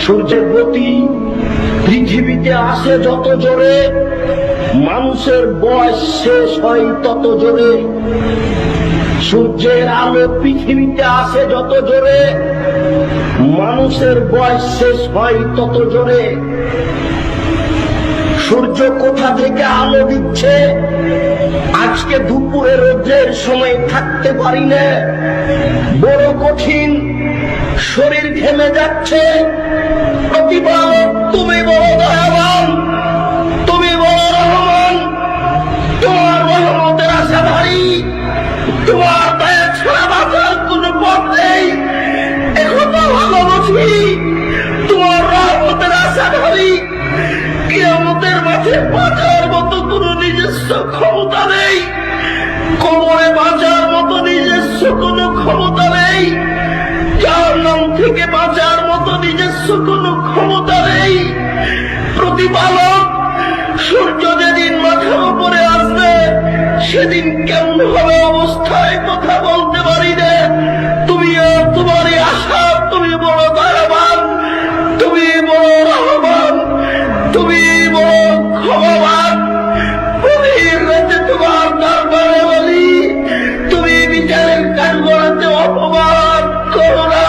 সূর্যের গতি পৃথিবীতে আসে যত জোরে, মানুষের বয়স শেষ হয় তত জোরে। সূর্যের আলো পৃথিবীতে আসে যত জোরে, মানুষের বয়স শেষ হয় তত জোরে। সূর্য কোথা থেকে আলো দিচ্ছে? আজকে দুপুরে রোদের সময় থাকতে পারি না, বড় কঠিন, শরীর ঘেমে যাচ্ছে। প্রতিপালক তুমি বড় দয়াবান, তুমি বড় রহমান, তোমার রহমতের আশাধারী, তোমার দয়া ছাড়া বাঁচার কোন পথ নেই। এখন তো ভালোবাসি তোমার রহমতের আশাধারী, কিয়ামতের মাঠে বাঁচার মতো কোন নিজস্ব ক্ষমতা নেই, কবরে বাঁচার মতো নিজস্ব কোন ক্ষমতা নেই, জাহান্নাম থেকে বাঁচার মতো নিজস্ব কোন ক্ষমতা নেই। প্রতিপালক সূর্য যেদিন মাথার উপরে আসবে সেদিন কেমন হবে অবস্থায় কথা বলতে পারি না। তুমি তোমারই আশা, তুমি বড় দয়াবান, তুমি বড় রহমান, তুমি বড় ক্ষমাবান। প্রতিদিন রাতে তোমার দরবারে বলি, তুমি বিচারের কাঠগড়াতে অপমান করো না।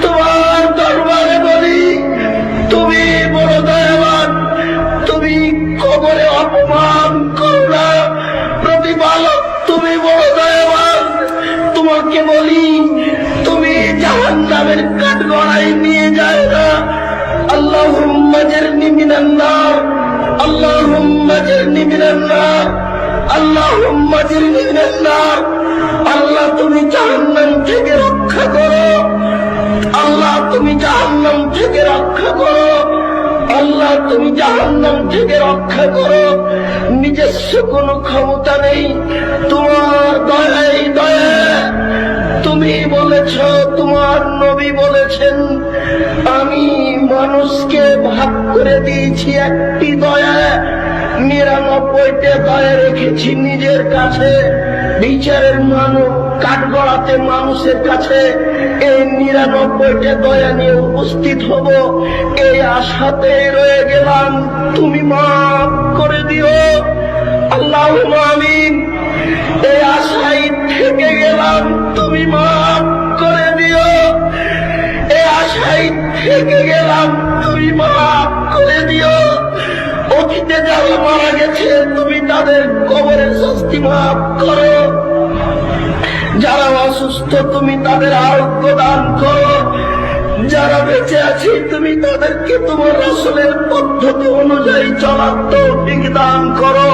তোমার দরবারে বলি, তুমি বড় দয়াবান, তুমি কবরে অপমান করো না। প্রতিপালক তুমি বড় দয়াবান, তোমাকে বলি তুমি জাহান্নামের কাঠগড়ায় নিয়ে যায় না। আল্লাহুম্মা জারনি মিনান নার, আল্লাহুম্মা জারনি মিনান নার, আল্লাহুম্মা জারনি মিনান নার। আল্লাহ তুমি জাহান্নাম থেকে রক্ষা করো, আল্লাহ তুমি জাহান্নাম থেকে রক্ষা করো, আল্লাহ তুমি জাহান্নাম থেকে রক্ষা করো। নিজস্ব কোনো ক্ষমতা নেই, তোমার দয়াই দয়া। তুমি বলেছ, তোমার নবী বলেছেন, আমি মানুষকে ভাগ করে দিয়েছি একটি দয়া, ৯৯টা দয়া রেখেছি নিজের কাছে। বিচারের মানুষ কাঠগড়াতে মানুষের কাছে এই ৯৯টা দয়া নিয়ে উপস্থিত হব, এই আশাতে রয়ে গেলাম, তুমি মাফ করে দিও। আল্লাহুম্মা আমিন। এই আশায় থেকে গেলাম, তুমি মাফ করে দিও। এই আশায় থেকে গেলাম, তুমি মাফ করে দিও। অতীতে যারা মারা গেছে তুমি তাদের কবরের শাস্তি মাফ করো, যারা অসুস্থ তুমি তাদের আরোগ্য দান করো, যারা বেঁচে আছে তুমি তাদেরকে তোমার রাসূলের পদ্ধতি অনুযায়ী চলার তৌফিক দান করো।